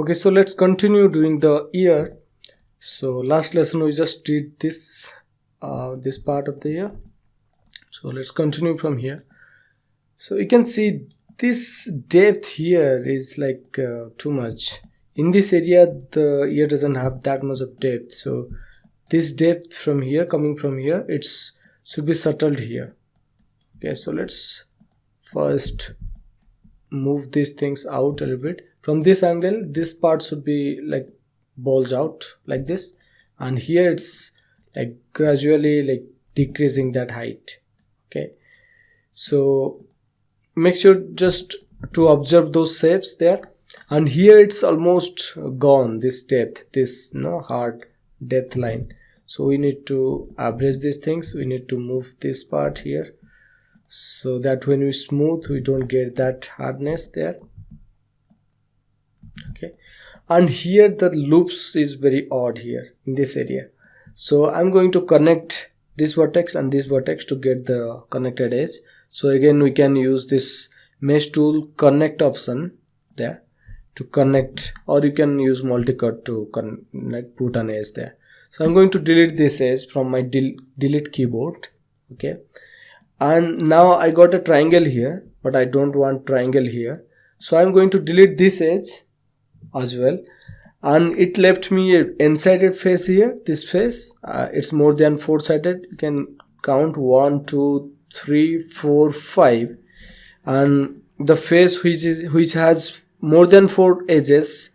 Okay, so let's continue doing the ear. So last lesson we just did this this part of the ear. So let's continue from here. So you can see this depth here is like too much. In this area the ear doesn't have that much of depth, so this depth from here, coming from here, it's should be settled here. Okay, so let's first move these things out a little bit. From this angle, this part should be like bulge out like this, and here it's like gradually like decreasing that height. Okay, so make sure just to observe those shapes there. And here it's almost gone, this depth, this hard depth line. So we need to average these things. We need to move this part here so that when we smooth we don't get that hardness there. Okay, and here the loops is very odd here in this area, so I'm going to connect this vertex and this vertex to get the connected edge. So again we can use this mesh tool connect option there to connect, or you can use multi-cut to put an edge there. So I'm going to delete this edge from my delete keyboard. Okay, and now I got a triangle here, but I don't want triangle here, so I'm going to delete this edge as well, and it left me a n-sided face here. This face it's more than 4-sided. You can count 1 2 3 4 5, and the face which has more than 4 edges,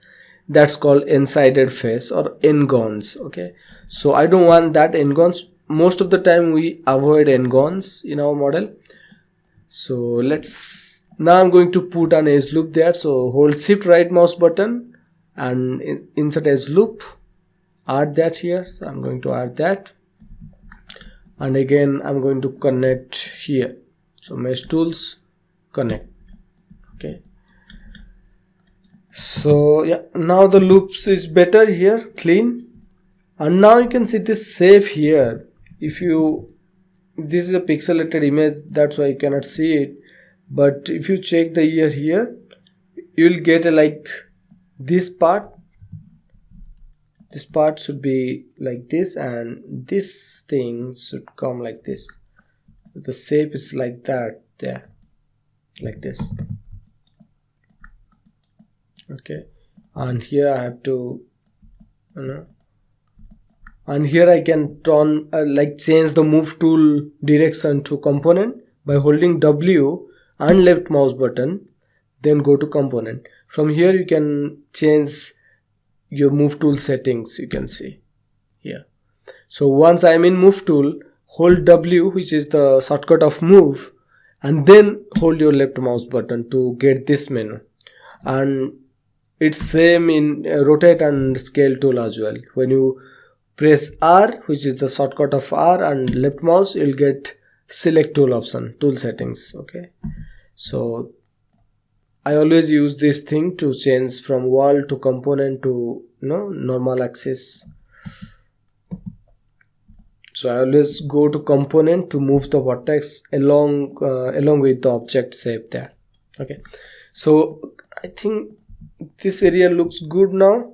that's called n-sided face or n-gons. Okay, so I don't want that n-gons. Most of the time we avoid n-gons in our model. So now I'm going to put an edge loop there. So hold shift right mouse button and insert edge loop, add that here. So I'm going to add that, and again I'm going to connect here. So mesh tools, connect. Okay, so yeah, now the loops is better here, clean. And now you can see this shape here. This is a pixelated image, that's why you cannot see it, but if you check the ear here, you will get like this part should be like this, and this thing should come like this. The shape is like that there, like this. Okay, and here I have to and here I can turn change the move tool direction to component by holding W and left mouse button, then go to component. From here you can change your move tool settings, you can see here. So once I am in move tool, hold W, which is the shortcut of move, and then hold your left mouse button to get this menu. And it's same in rotate and scale tool as well. When you press R, which is the shortcut of R, and left mouse, you'll get select tool option, tool settings. Okay, so I always use this thing to change from wall to component to normal axis. So I always go to component to move the vertex along with the object shape there. Okay, so I think this area looks good now.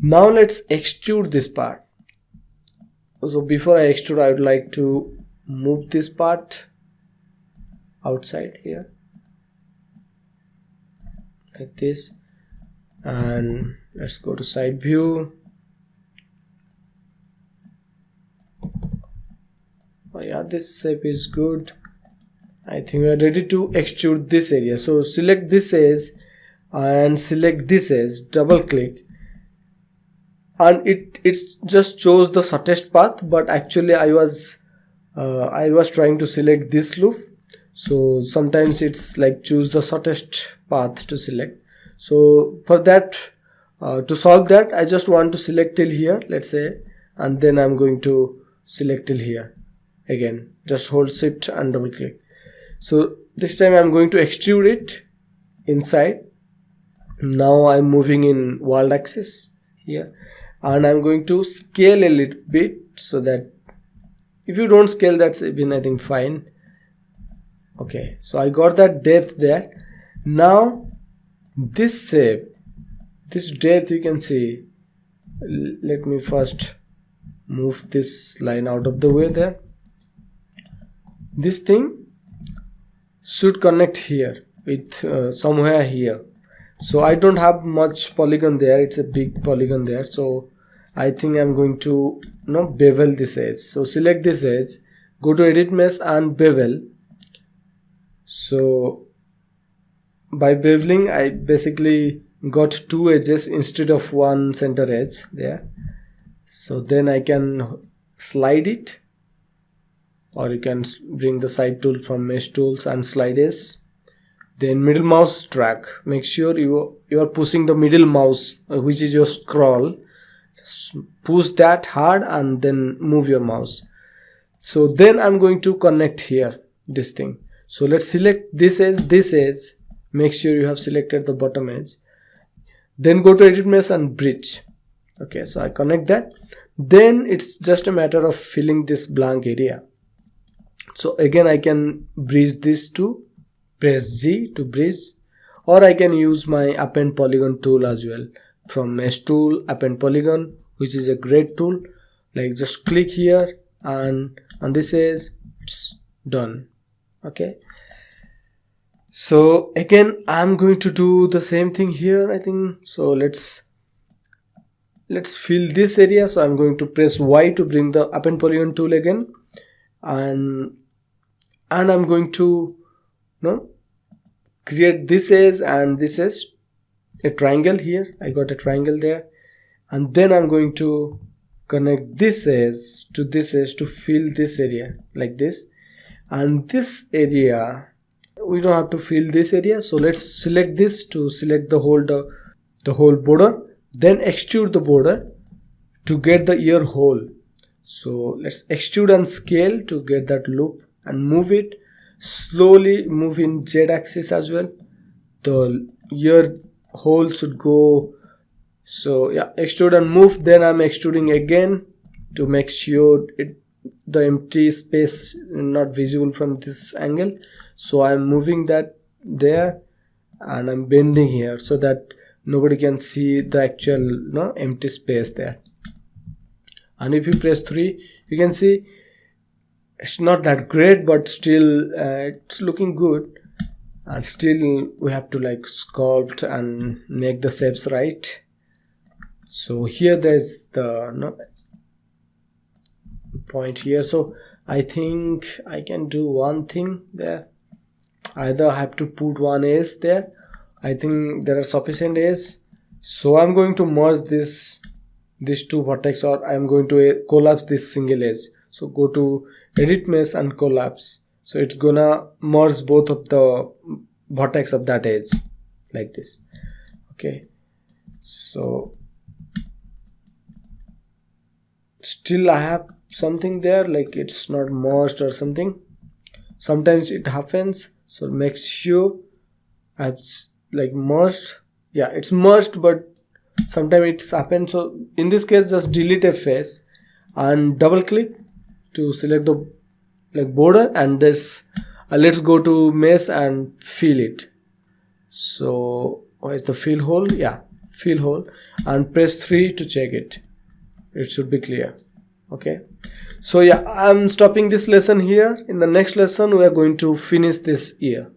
Now let's extrude this part. So before I extrude, I would like to move this part outside here like this, and let's go to side view. Oh yeah, this shape is good. I think we are ready to extrude this area. So select this edge and select this edge, double click, and it just chose the shortest path, but actually I was trying to select this loop, so sometimes it's like choose the shortest path to select. So for that, to solve that, I just want to select till here, let's say, and then I'm going to select till here. Again, just hold shift and double click. So this time I'm going to extrude it inside. Now I'm moving in world axis here, and I'm going to scale a little bit, so that if you don't scale, that's even I think fine. Okay, so I got that depth there. Now this shape this depth you can see. Let me first move this line out of the way there. This thing should connect here with somewhere here. So I don't have much polygon there, it's a big polygon there, so I think I'm going to bevel this edge. So select this edge, go to edit mesh and bevel. So by beveling I basically got two edges instead of one center edge there. So then I can slide it, or you can bring the side tool from mesh tools and slide edge. Then middle mouse drag, make sure you are pushing the middle mouse, which is your scroll. Just push that hard and then move your mouse. So then I'm going to connect here this thing. So let's select this edge, make sure you have selected the bottom edge, then go to edit mesh and bridge. Okay, so I connect that. Then it's just a matter of filling this blank area. So again I can bridge this to press G to bridge, or I can use my append polygon tool as well. From mesh tool, append polygon, which is a great tool. Like just click here and on this edge, it's done. Okay, so again I'm going to do the same thing here, I think. So let's fill this area. So I'm going to press Y to bring the append polygon tool again, and I'm going to create this edge and this edge, a triangle here. I got a triangle there, and then I'm going to connect this edge to this edge to fill this area like this. And this area we don't have to fill this area, so let's select this to select the whole border, then extrude the border to get the ear hole. So let's extrude and scale to get that loop and move it slowly, move in Z axis as well. The ear hole should go. So yeah, extrude and move. Then I'm extruding again to make sure the empty space not visible from this angle. So I'm moving that there, and I'm bending here so that nobody can see the actual empty space there. And if you press 3, you can see it's not that great, but still it's looking good. And still we have to like sculpt and make the shapes right. So here there's the point here. So I think I can do one thing there. Either I have to put one edge there. I think there are sufficient edges. So I'm going to merge these two vertex, or I'm going to collapse this single edge. So go to edit mesh and collapse. So it's gonna merge both of the vertex of that edge like this. Okay, so still I have something there, like it's not merged or something. Sometimes it happens, so make sure I've like merged. Yeah, it's merged, but sometimes it's happened. So in this case, just delete a face and double click to select the border, and this let's go to mesh and fill it. So where's the fill hole? Yeah, fill hole, and press 3 to check it. It should be clear. Okay, so yeah, I'm stopping this lesson here. In the next lesson we are going to finish this ear.